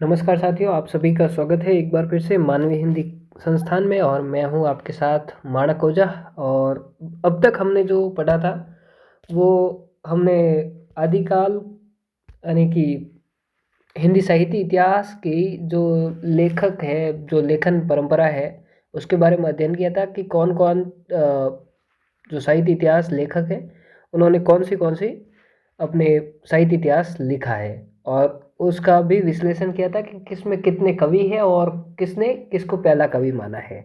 नमस्कार साथियों, आप सभी का स्वागत है एक बार फिर से मानवीय हिंदी संस्थान में। और मैं हूं आपके साथ माणक ओझा। और अब तक हमने जो पढ़ा था वो हमने आदिकाल यानी कि हिंदी साहित्य इतिहास की जो लेखक है, जो लेखन परंपरा है, उसके बारे में अध्ययन किया था कि कौन कौन जो साहित्य इतिहास लेखक हैं उन्होंने कौन सी अपने साहित्य इतिहास लिखा है। और उसका भी विश्लेषण किया था कि किसमें कितने कवि हैं और किसने किसको पहला कवि माना है।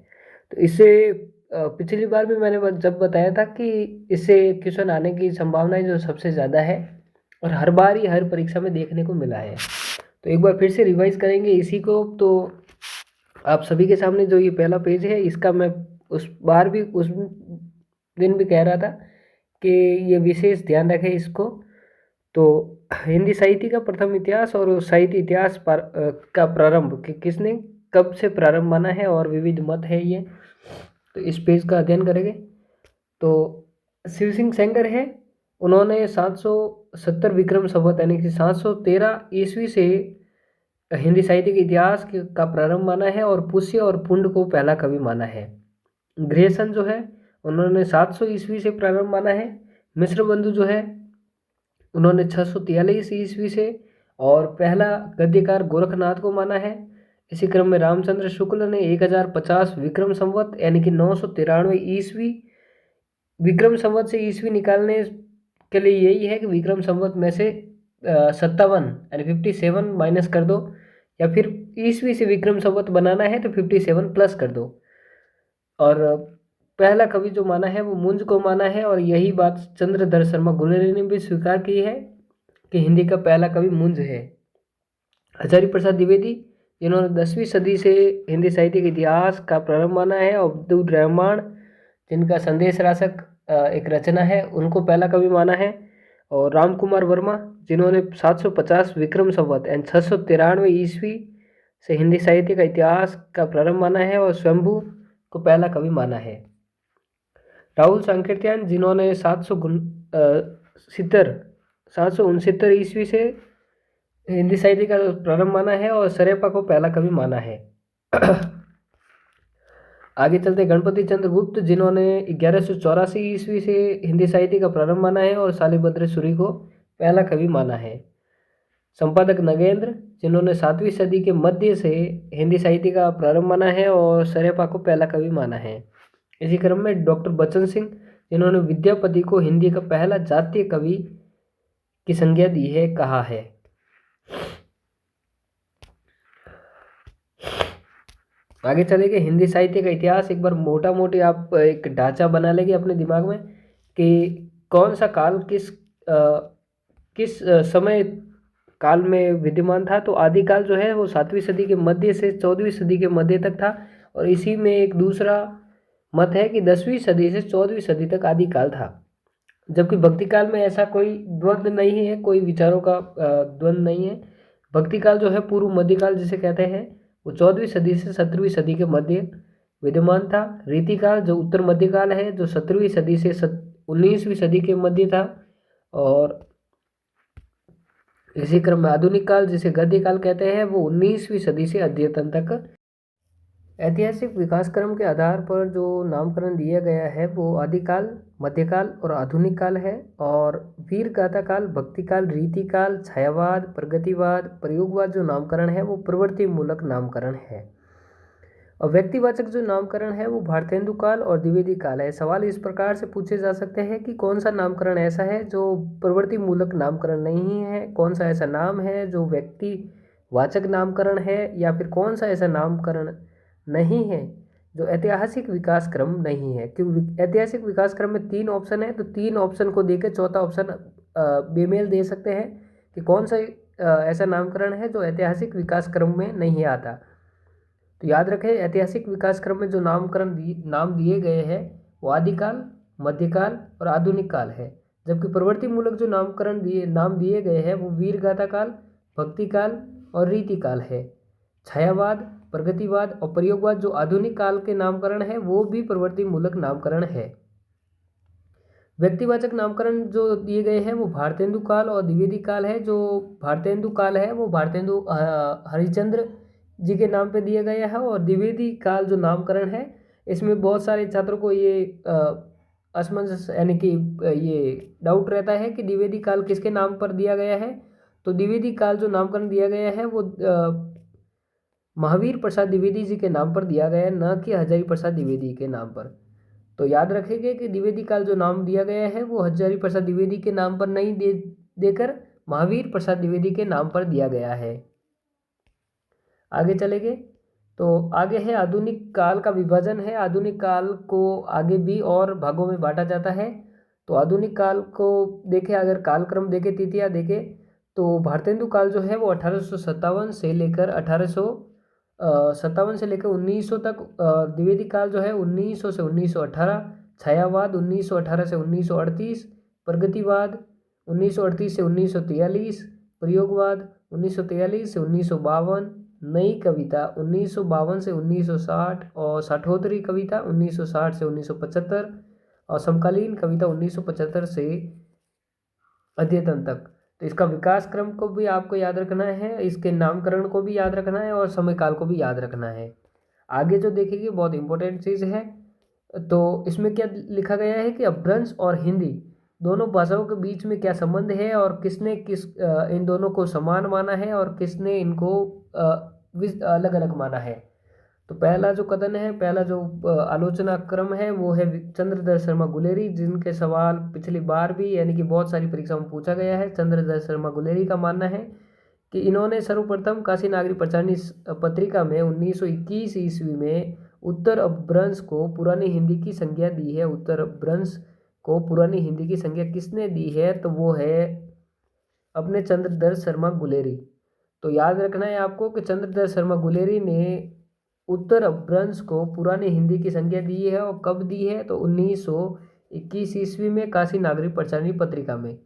तो इससे पिछली बार भी मैंने जब बताया था कि इससे क्वेश्चन आने की संभावनाएं जो सबसे ज़्यादा है और हर बार ही हर परीक्षा में देखने को मिला है। तो एक बार फिर से रिवाइज करेंगे इसी को। तो आप सभी के सामने जो ये पहला पेज है, इसका मैं उस बार भी उस दिन भी कह रहा था कि ये विशेष ध्यान रखें इसको। तो हिंदी साहित्य का प्रथम इतिहास और साहित्य इतिहास का प्रारंभ कि किसने कब से प्रारंभ माना है और विविध मत है ये। तो इस पेज का अध्ययन करेंगे। तो शिव सिंह सेंगर है, उन्होंने 770 विक्रम संवत यानी कि 713 ईस्वी से हिंदी साहित्य के इतिहास का प्रारंभ माना है और पुष्य और पुंड को पहला कवि माना है। ग्रेसन जो है उन्होंने 700 ईस्वी से प्रारंभ माना है। मिश्र बंधु जो है उन्होंने 643 ईस्वी से और पहला गद्यकार गोरखनाथ को माना है। इसी क्रम में रामचंद्र शुक्ल ने 1050 विक्रम संवत यानी कि 993 ईस्वी। विक्रम संवत से ईस्वी निकालने के लिए यही है कि विक्रम संवत में से 57 यानी 57 माइनस कर दो, या फिर ईस्वी से विक्रम संवत बनाना है तो 57 प्लस कर दो। और पहला कवि जो माना है वो मुंज को माना है। और यही बात चंद्रधर शर्मा गुलेरिया ने भी स्वीकार की है कि हिंदी का पहला कवि मुंज है। आचार्य प्रसाद द्विवेदी जिन्होंने 10वीं सदी से हिंदी साहित्य के इतिहास का प्रारंभ माना है। अब्दुल रहमान जिनका संदेश रासक एक रचना है, उनको पहला कवि माना है। और राम कुमार वर्मा जिन्होंने 750 विक्रम संवत एंड 693 ईस्वी से हिंदी साहित्य का इतिहास का प्रारंभ माना है और स्वयंभू को पहला कवि माना है। राहुल सांकृत्यायन जिन्होंने 769 ईस्वी से हिंदी साहित्य का प्रारंभ माना है और सरेपा को पहला कवि माना है। आगे चलते गणपति चंद्र गुप्त जिन्होंने 1184 ईस्वी से हिंदी साहित्य का प्रारंभ माना है और शालिभद्र सूरी को पहला कवि माना है। संपादक नगेंद्र जिन्होंने 7वीं सदी के मध्य से हिंदी साहित्य का प्रारंभ माना है और सरेपा को पहला कवि माना है। इसी क्रम में डॉक्टर बच्चन सिंह जिन्होंने विद्यापति को हिंदी का पहला जातीय कवि की संज्ञा दी है, कहा है। आगे चलेंगे हिंदी साहित्य का इतिहास। एक बार मोटा मोटी आप एक ढांचा बना लेंगे अपने दिमाग में कि कौन सा काल किस समय काल में विद्यमान था। तो आदिकाल जो है वो 7वीं सदी के मध्य से 14वीं सदी के मध्य तक था। और इसी में एक दूसरा मत है कि 10वीं सदी से 14वीं सदी तक आदिकाल था। जबकि भक्ति काल में ऐसा कोई द्वंद्व नहीं है, कोई विचारों का द्वंद्व नहीं है। भक्ति काल जो है पूर्व मध्यकाल जिसे कहते हैं, वो 14वीं सदी से 17वीं सदी के मध्य विद्यमान था। रीतिकाल जो उत्तर मध्यकाल है, जो 17वीं सदी से 19वीं सदी के मध्य था। और इसी क्रम में आधुनिक काल जिसे गद्य काल कहते हैं, वो 19वीं सदी से अद्यतन तक। ऐतिहासिक विकास क्रम के आधार पर जो नामकरण दिया गया है वो आदिकाल, मध्यकाल और आधुनिक काल है। और वीर गाथा काल, भक्ति काल, रीति काल, छायावाद, प्रगतिवाद, प्रयोगवाद जो नामकरण है वो प्रवृत्ति मूलक नामकरण है। और व्यक्तिवाचक जो नामकरण है वो भारतेंदु काल और द्विवेदी काल है। सवाल इस प्रकार से पूछे जा सकते हैं कि कौन सा नामकरण ऐसा है जो प्रवृत्ति मूलक नामकरण नहीं है, कौन सा ऐसा नाम है जो व्यक्तिवाचक नामकरण है, या फिर कौन सा ऐसा नामकरण नहीं है जो ऐतिहासिक विकास क्रम नहीं है। क्योंकि ऐतिहासिक विकास क्रम में 3 ऑप्शन है, तो 3 ऑप्शन को देकर चौथा ऑप्शन बेमेल दे सकते हैं कि कौन सा ऐसा नामकरण है जो ऐतिहासिक विकास क्रम में नहीं आता। तो याद रखें, ऐतिहासिक विकास क्रम में जो नाम दिए गए हैं वो आदिकाल, मध्यकाल और आधुनिक काल है। जबकि प्रवृत्ति मूलक जो नाम दिए गए हैं वो वीर गाथा काल, भक्ति काल और रीति काल है। छायावाद, प्रगतिवाद और प्रयोगवाद जो आधुनिक काल के नामकरण है वो भी प्रवृत्ति मूलक नामकरण है। व्यक्तिवाचक नामकरण जो दिए गए हैं वो भारतेंदु काल और द्विवेदी काल है। जो भारतेंदु काल है वो भारतेंदु हरिश्चंद्र जी के नाम पे दिया गया है, और द्विवेदी काल जो नामकरण है इसमें बहुत सारे छात्रों को ये असमंजस यानी कि ये डाउट रहता है कि द्विवेदी काल किसके नाम पर दिया गया है। तो द्विवेदी काल जो नामकरण दिया गया है वो महावीर प्रसाद द्विवेदी जी के नाम पर दिया गया है, न कि हजारी प्रसाद द्विवेदी के नाम पर। तो याद रखेंगे कि द्विवेदी काल जो नाम दिया गया है वो हजारी प्रसाद द्विवेदी के नाम पर नहीं देकर महावीर प्रसाद द्विवेदी के नाम पर दिया गया है। आगे चलेंगे तो आगे है आधुनिक काल का विभाजन है। आधुनिक काल को आगे भी और भागों में बांटा जाता है। तो आधुनिक काल को देखें, अगर कालक्रम देखें, तिथियां देखें, तो भारतेंदु काल जो है वो 1857 से लेकर 1857 से लेकर 1900 तक। द्विवेदी काल जो है 1900 से 1918, छायावाद 1918 से 1938, प्रगतिवाद 1938 से 1943, प्रयोगवाद 1943 से 1952, नई कविता 1952 से 1960 और साठोत्तरी कविता 1960 से 1975 और समकालीन कविता 1975 से अद्यतन तक। तो इसका विकास क्रम को भी आपको याद रखना है, इसके नामकरण को भी याद रखना है और समयकाल को भी याद रखना है। आगे जो देखेंगे बहुत इंपॉर्टेंट चीज़ है। तो इसमें क्या लिखा गया है कि अपभ्रंश और हिंदी दोनों भाषाओं के बीच में क्या संबंध है, और किसने इन दोनों को समान माना है और किसने इनको अलग अलग माना है। तो पहला जो कथन है, पहला जो आलोचना क्रम है वो है चंद्रदत्त शर्मा गुलेरी, जिनके सवाल पिछली बार भी यानी कि बहुत सारी परीक्षाओं में पूछा गया है। चंद्रदत्त शर्मा गुलेरी का मानना है कि इन्होंने सर्वप्रथम काशी नागरी प्रचारणी पत्रिका में 1921 ईस्वी में उत्तर अपभ्रंश को पुरानी हिंदी की संज्ञा दी है। उत्तर अपभ्रंश को पुरानी हिंदी की संज्ञा किसने दी है, तो वो है अपने चंद्रदत्त शर्मा गुलेरी। तो याद रखना है आपको कि चंद्रदत्त शर्मा गुलेरी ने उत्तर अपभ्रंश को पुरानी हिंदी की संज्ञा दी है, और कब दी है, तो 1921 ईस्वी में काशी नागरी प्रचारणी पत्रिका में।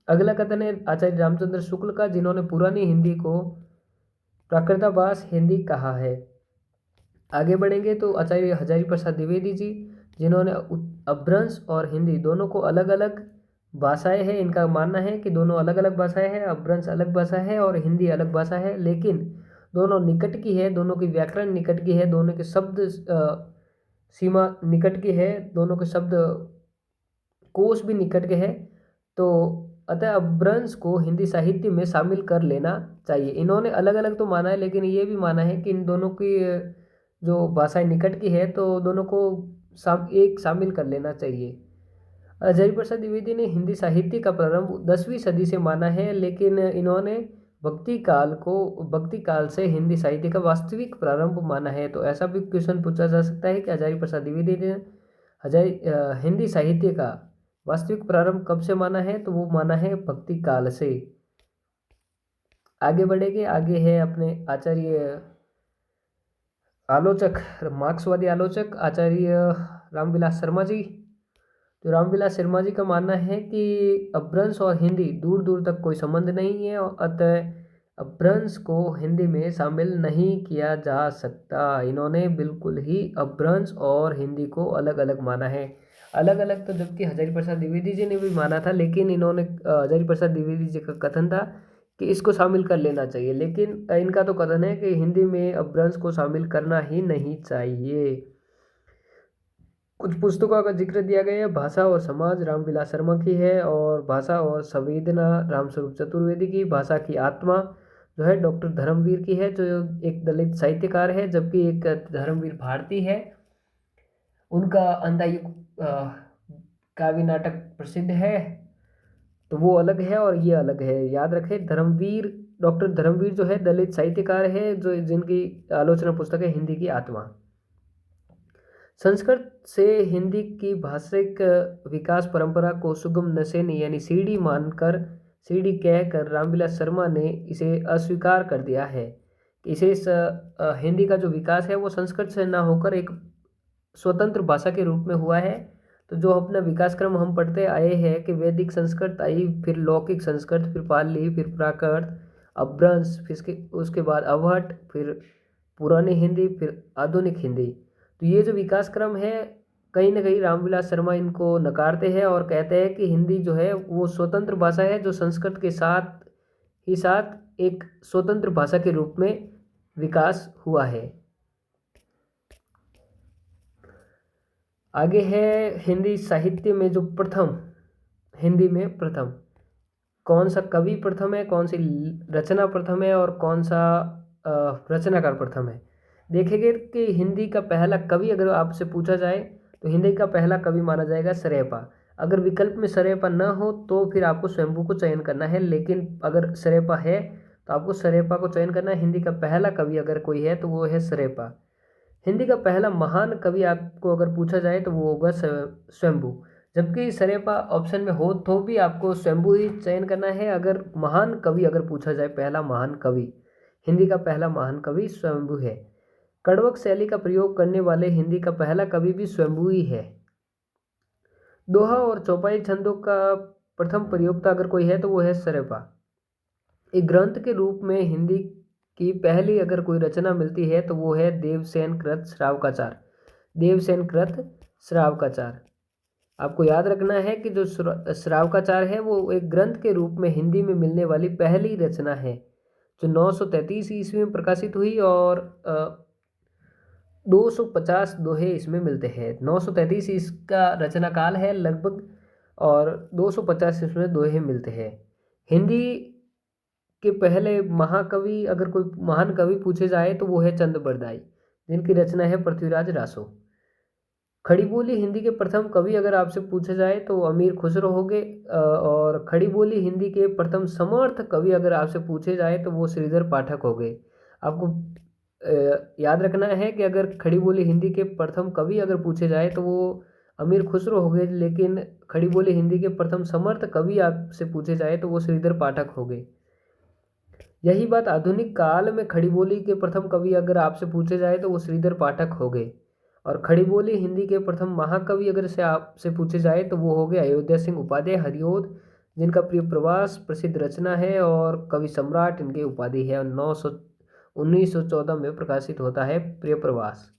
अगला कथन है आचार्य रामचंद्र शुक्ल का, जिन्होंने पुरानी हिंदी को प्राकृताभास हिंदी कहा है। आगे बढ़ेंगे तो आचार्य हजारी प्रसाद द्विवेदी जी, जिन्होंने अपभ्रंश और हिंदी दोनों को अलग अलग भाषाएं हैं। इनका मानना है कि दोनों अलग अलग भाषाएं हैं, अपभ्रंश अलग भाषा है और हिंदी अलग भाषा है, लेकिन दोनों निकट की है, दोनों की व्याकरण निकट की है, दोनों के शब्द सीमा निकट की है, दोनों के शब्द कोश भी निकट के है। तो अतः अपभ्रंश को हिंदी साहित्य में शामिल कर लेना चाहिए। इन्होंने अलग अलग तो माना है, लेकिन ये भी माना है कि इन दोनों की जो भाषाएं निकट की है तो दोनों को एक शामिल कर लेना चाहिए। हजारी प्रसाद द्विवेदी ने हिंदी साहित्य का प्रारंभ 10वीं सदी से माना है, लेकिन इन्होंने भक्ति काल से हिंदी साहित्य का वास्तविक प्रारंभ माना है। तो ऐसा भी क्वेश्चन पूछा जा सकता है कि हजारी प्रसाद द्विवेदी ने हिंदी साहित्य का वास्तविक प्रारंभ कब से माना है, तो वो माना है भक्ति काल से। आगे बढ़ेंगे, आगे है अपने आचार्य आलोचक, मार्क्सवादी आलोचक आचार्य रामविलास शर्मा जी। तो रामविलास शर्मा जी का मानना है कि अपभ्रंश और हिंदी दूर दूर तक कोई संबंध नहीं है, और अतः अपभ्रंश को हिंदी में शामिल नहीं किया जा सकता। इन्होंने बिल्कुल ही अपभ्रंश और हिंदी को अलग अलग माना है। अलग अलग तो जबकि हजारी प्रसाद द्विवेदी जी ने भी माना था, लेकिन इन्होंने हजारी प्रसाद द्विवेदी जी का कथन था कि इसको शामिल कर लेना चाहिए, लेकिन इनका तो कथन है कि हिंदी में अपभ्रंश को शामिल करना ही नहीं चाहिए। कुछ पुस्तकों का जिक्र दिया गया है। भाषा और समाज रामविलास शर्मा की है, और भाषा और संवेदना रामस्वरूप चतुर्वेदी की। भाषा की आत्मा जो है डॉक्टर धर्मवीर की है, जो एक दलित साहित्यकार है, जबकि एक धर्मवीर भारती है, उनका अंधायुग काव्य नाटक प्रसिद्ध है, तो वो अलग है और ये अलग है। याद रखें, डॉक्टर धर्मवीर जो है दलित साहित्यकार है, जो जिनकी आलोचना पुस्तक है हिंदी की आत्मा। संस्कृत से हिंदी की भाषिक विकास परंपरा को सुगम नशेन यानी सीढ़ी कहकर रामविलास शर्मा ने इसे अस्वीकार कर दिया है। इसे हिंदी का जो विकास है वो संस्कृत से ना होकर एक स्वतंत्र भाषा के रूप में हुआ है। तो जो अपना विकास क्रम हम पढ़ते आए हैं कि वैदिक संस्कृत आई, फिर लौकिक संस्कृत, फिर पाली, फिर प्राकृत, अपभ्रंश, फिर उसके बाद अवहट, फिर पुरानी हिंदी, फिर आधुनिक हिंदी। तो ये जो विकास क्रम है कहीं ना कहीं रामविलास शर्मा इनको नकारते हैं और कहते हैं कि हिंदी जो है वो स्वतंत्र भाषा है, जो संस्कृत के साथ ही साथ एक स्वतंत्र भाषा के रूप में विकास हुआ है। आगे है हिंदी साहित्य में जो प्रथम, हिंदी में प्रथम कौन सा कवि प्रथम है, कौन सी रचना प्रथम है और कौन सा रचनाकार प्रथम है। देखेंगे कि हिंदी का पहला कवि अगर आपसे पूछा जाए तो हिंदी का पहला कवि माना जाएगा सरेपा। अगर विकल्प में सरेपा न हो तो फिर आपको स्वयंभू को चयन करना है, लेकिन अगर सरेपा है तो आपको सरेपा को चयन करना है। हिंदी का पहला कवि अगर कोई है तो वो है सरेपा। हिंदी का पहला महान कवि आपको अगर पूछा जाए तो वो होगा स्वयंभू। जबकि सरेपा ऑप्शन में हो तो भी आपको स्वयंभू ही चयन करना है। अगर महान कवि अगर पूछा जाए, पहला महान कवि, हिंदी का पहला महान कवि स्वयंभू है। कड़वक शैली का प्रयोग करने वाले हिंदी का पहला कवि भी स्वयंभू ही है। दोहा और चौपाई छंदों का प्रथम प्रयोक्ता अगर कोई है तो वो है सरेपा। एक ग्रंथ के रूप में हिंदी की पहली अगर कोई रचना मिलती है तो वो है देवसेन कृत श्रावकाचार। देवसेन कृत श्रावकाचार। आपको याद रखना है कि जो श्रावकाचार है वो एक ग्रंथ के रूप में हिंदी में मिलने वाली पहली रचना है, जो 933 ईस्वी में प्रकाशित हुई और 250 दोहे इसमें मिलते हैं। 933 इसका रचना काल है लगभग और 250 इसमें दोहे मिलते हैं। हिंदी के पहले महाकवि अगर कोई महान कवि पूछे जाए तो वो है चंद बरदाई, जिनकी रचना है पृथ्वीराज रासो। खड़ी बोली हिंदी के प्रथम कवि अगर आपसे पूछे जाए तो अमीर खुसरो होंगे। और खड़ी बोली हिंदी के प्रथम समर्थ कवि अगर आपसे पूछे जाए तो वो श्रीधर पाठक हो गए। आपको याद रखना है कि अगर खड़ी बोली हिंदी के प्रथम कवि अगर पूछे जाए तो वो अमीर खुसरो हो गए, लेकिन खड़ी बोली हिंदी के प्रथम समर्थ कवि आपसे पूछे जाए तो वो श्रीधर पाठक हो गए। यही बात आधुनिक काल में खड़ी बोली के प्रथम कवि अगर आपसे पूछे जाए तो वो श्रीधर पाठक हो गए। और खड़ी बोली हिंदी के प्रथम महाकवि अगर से आपसे पूछे जाए तो वो हो गए अयोध्या सिंह उपाध्याय हरिओद, जिनका प्रिय प्रवास प्रसिद्ध रचना है और कवि सम्राट इनकी उपाधि है। 1914 में प्रकाशित होता है प्रिय प्रवास।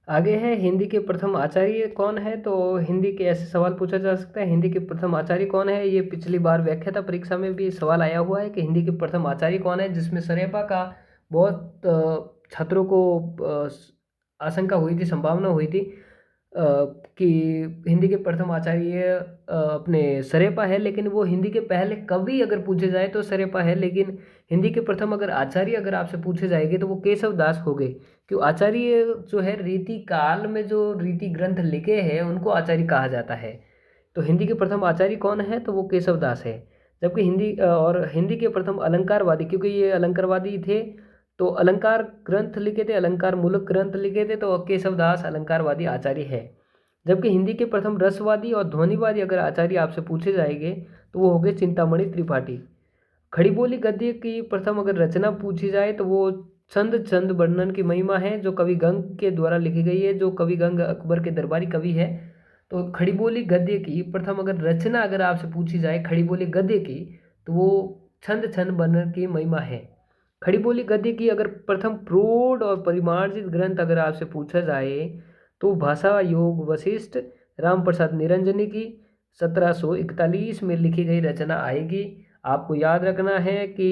आगे है हिंदी के प्रथम आचार्य कौन है। तो हिंदी के ऐसे सवाल पूछा जा सकता है, हिंदी के प्रथम आचार्य कौन है। ये पिछली बार व्याख्याता परीक्षा में भी सवाल आया हुआ है कि हिंदी के प्रथम आचार्य कौन है, जिसमें सरेपा का बहुत छात्रों को आशंका हुई थी, संभावना हुई थी कि हिंदी के प्रथम आचार्य अपने सरेपा है, लेकिन वो हिंदी के पहले कवि अगर पूछे जाए तो सरेपा है। लेकिन हिंदी के प्रथम अगर आचार्य अगर आपसे पूछे जाएंगे तो वो केशव दास हो गए। क्यों आचार्य जो है रीति काल में जो रीति ग्रंथ लिखे हैं उनको आचार्य कहा जाता है। तो हिंदी के प्रथम आचार्य कौन है तो वो केशव दास है। जबकि हिंदी के प्रथम अलंकारवादी, क्योंकि ये अलंकारवादी थे तो अलंकार ग्रंथ लिखे थे, अलंकार मूलक ग्रंथ लिखे थे, तो केशव दास अलंकारवादी आचार्य है। जबकि हिंदी के प्रथम रसवादी और ध्वनिवादी अगर आचार्य आपसे पूछे जाएंगे तो वो हो गए चिंतामणि त्रिपाठी। खड़ी बोली गद्य की प्रथम अगर रचना पूछी जाए तो वो छंद वर्णन की महिमा है, जो कवि गंग के द्वारा लिखी गई है, जो कवि गंग अकबर के दरबारी कवि है। तो खड़ी बोली गद्य की प्रथम अगर रचना अगर आपसे पूछी जाए खड़ी बोली गद्य की, तो वो छंद वर्णन की महिमा है। खड़ी बोली गद्य की अगर प्रथम प्रौढ़ और परिमार्जित ग्रंथ अगर आपसे पूछा जाए तो भाषा योग वशिष्ठ राम प्रसाद निरंजनी की 1741 में लिखी गई रचना आएगी। आपको याद रखना है कि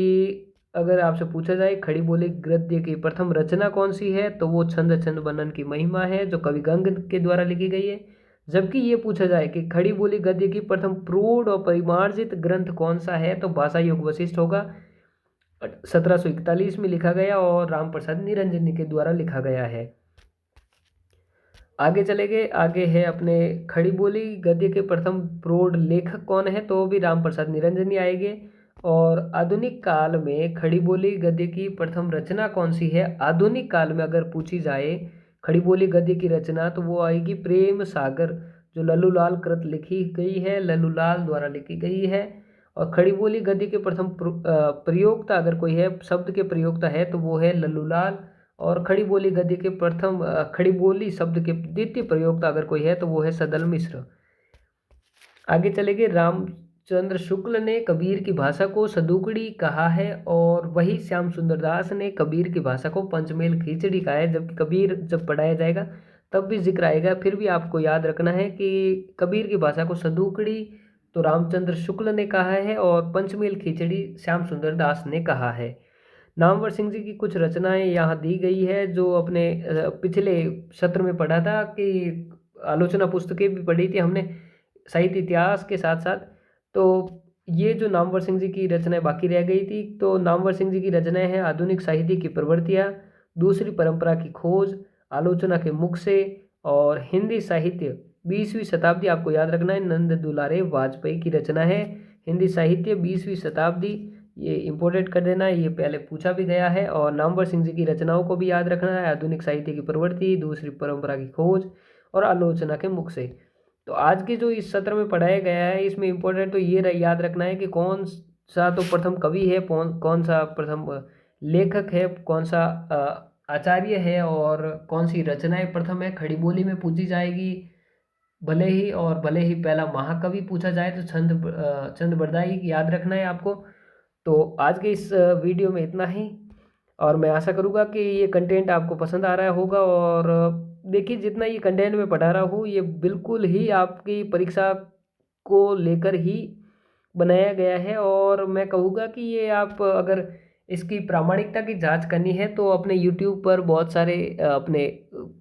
अगर आपसे पूछा जाए खड़ी बोली गद्य की प्रथम रचना कौन सी है तो वो छंद वर्णन की महिमा है, जो कवि गंग के द्वारा लिखी गई है। जबकि ये पूछा जाए कि खड़ी बोली गद्य की प्रथम प्रौढ़ और परिमार्जित ग्रंथ कौन सा है तो भाषा योग वशिष्ठ होगा, 1741 में लिखा गया और राम प्रसाद निरंजनी के द्वारा लिखा गया है। आगे चले गए, आगे है अपने खड़ी बोली गद्य के प्रथम प्रौढ़ लेखक कौन है तो भी राम प्रसाद निरंजनी आएंगे। और आधुनिक काल में खड़ी बोली गद्य की प्रथम रचना कौन सी है, आधुनिक काल में अगर पूछी जाए खड़ी बोली गद्य की रचना तो वो आएगी प्रेम सागर, जो लल्लूलाल कृत लिखी गई है, लल्लूलाल द्वारा लिखी गई है। और खड़ी बोली गद्य के प्रथम प्रयोक्ता अगर कोई है, शब्द के प्रयोक्ता है तो वो है लल्लूलाल। और खड़ी बोली गद्य के प्रथम खड़ी बोली शब्द के द्वितीय प्रयोक्ता अगर कोई है तो वो है सदल मिश्र। आगे चले गए, चंद्र शुक्ल ने कबीर की भाषा को सदुकड़ी कहा है और वही श्याम सुंदर दास ने कबीर की भाषा को पंचमेल खिचड़ी कहा है। जबकि कबीर जब पढ़ाया जाएगा तब भी जिक्र आएगा। फिर भी आपको याद रखना है कि कबीर की भाषा को सदुकड़ी तो रामचंद्र शुक्ल ने कहा है और पंचमेल खिचड़ी श्याम सुंदर दास ने कहा है। नामवर सिंह जी की कुछ रचनाएं यहाँ दी गई है जो अपने पिछले सत्र में पढ़ा था कि आलोचना पुस्तकें भी पढ़ी थी हमने साहित्य इतिहास के साथ साथ। तो ये जो नामवर सिंह जी की रचनाएं बाकी रह गई थी, तो नामवर सिंह जी की रचनाएं हैं आधुनिक साहित्य की प्रवृत्तियाँ, दूसरी परंपरा की खोज, आलोचना के मुख से और हिंदी साहित्य 20वीं शताब्दी। आपको याद रखना है नंद दुलारे वाजपेयी की रचना है हिंदी साहित्य 20वीं शताब्दी। ये इंपोर्टेंट कर देना, ये पहले पूछा भी गया है। और नामवर सिंह जी की रचनाओं को भी याद रखना है, आधुनिक साहित्य की प्रवृत्ति, दूसरी परंपरा की खोज और आलोचना के मुख से। तो आज के जो इस सत्र में पढ़ाया गया है इसमें इंपॉर्टेंट तो ये याद रखना है कि कौन सा तो प्रथम कवि है, कौन सा प्रथम लेखक है, कौन सा आचार्य है और कौन सी रचनाएं प्रथम है। खड़ी बोली में पूछी जाएगी भले ही पहला महाकवि पूछा जाए तो चंद बरदाई याद रखना है आपको। तो आज के इस वीडियो में इतना ही और मैं आशा करूँगा कि ये कंटेंट आपको पसंद आ रहा होगा। और देखिए जितना ये कंटेंट मैं पढ़ा रहा हूँ ये बिल्कुल ही आपकी परीक्षा को लेकर ही बनाया गया है। और मैं कहूँगा कि ये आप अगर इसकी प्रामाणिकता की जांच करनी है तो अपने YouTube पर बहुत सारे अपने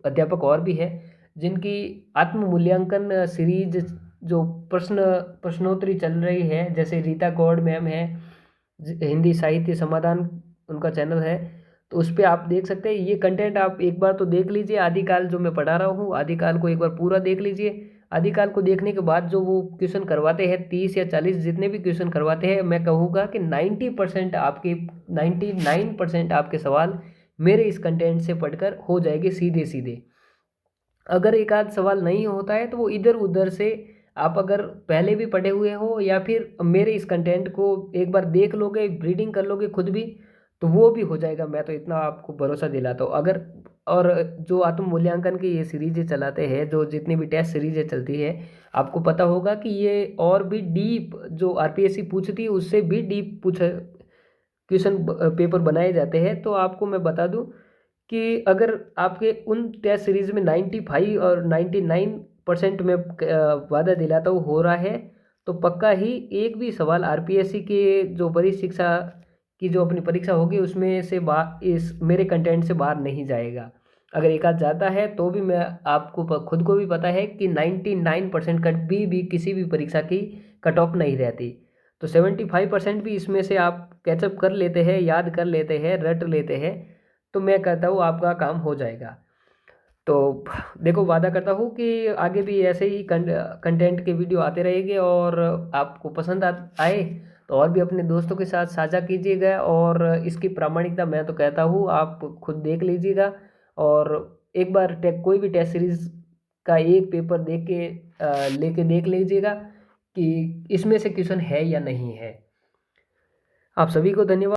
अध्यापक और भी हैं जिनकी आत्म मूल्यांकन सीरीज जो प्रश्नोत्तरी चल रही है, जैसे रीता गौड़ मैम है, हिंदी साहित्य समाधान उनका चैनल है, तो उस पर आप देख सकते हैं। ये कंटेंट आप एक बार तो देख लीजिए, आदिकाल जो मैं पढ़ा रहा हूँ आदिकाल को एक बार पूरा देख लीजिए। आदिकाल को देखने के बाद जो वो क्वेश्चन करवाते हैं 30 या 40 जितने भी क्वेश्चन करवाते हैं, मैं कहूँगा कि 90% आपके 99% आपके सवाल मेरे इस कंटेंट से पढ़कर हो जाएंगे सीधे सीधे। अगर एक आध सवाल नहीं होता है तो वो इधर उधर से आप अगर पहले भी पढ़े हुए हो या फिर मेरे इस कंटेंट को एक बार देख लोगे, रीडिंग कर लोगे खुद भी, तो वो भी हो जाएगा। मैं तो इतना आपको भरोसा दिलाता हूँ। अगर और जो आत्म मूल्यांकन की ये सीरीजें चलाते हैं, जो जितनी भी टेस्ट सीरीजें चलती है, आपको पता होगा कि ये और भी डीप जो आरपीएससी पूछती है उससे भी डीप क्वेश्चन पेपर बनाए जाते हैं। तो आपको मैं बता दूं कि अगर आपके उन टेस्ट सीरीज में 95 और 99% में वादा दिलाता हूँ हो रहा है, तो पक्का ही एक भी सवाल आरपीएससी के जो बड़ी शिक्षा की जो अपनी परीक्षा होगी उसमें से इस मेरे कंटेंट से बाहर नहीं जाएगा। अगर एक आध जाता है तो भी मैं आपको खुद को भी पता है कि 99% कट भी किसी भी परीक्षा की कट ऑफ नहीं रहती। तो 75% भी इसमें से आप कैचअप कर लेते हैं, याद कर लेते हैं, रट लेते हैं, तो मैं कहता हूँ आपका काम हो जाएगा। तो देखो वादा करता हूँ कि आगे भी ऐसे ही कंटेंट के वीडियो आते रहेंगे और आपको पसंद आए तो और भी अपने दोस्तों के साथ साझा कीजिएगा। और इसकी प्रामाणिकता मैं तो कहता हूँ आप खुद देख लीजिएगा और एक बार कोई भी टेस्ट सीरीज का एक पेपर देख के लेके देख लीजिएगा कि इसमें से क्वेश्चन है या नहीं है। आप सभी को धन्यवाद।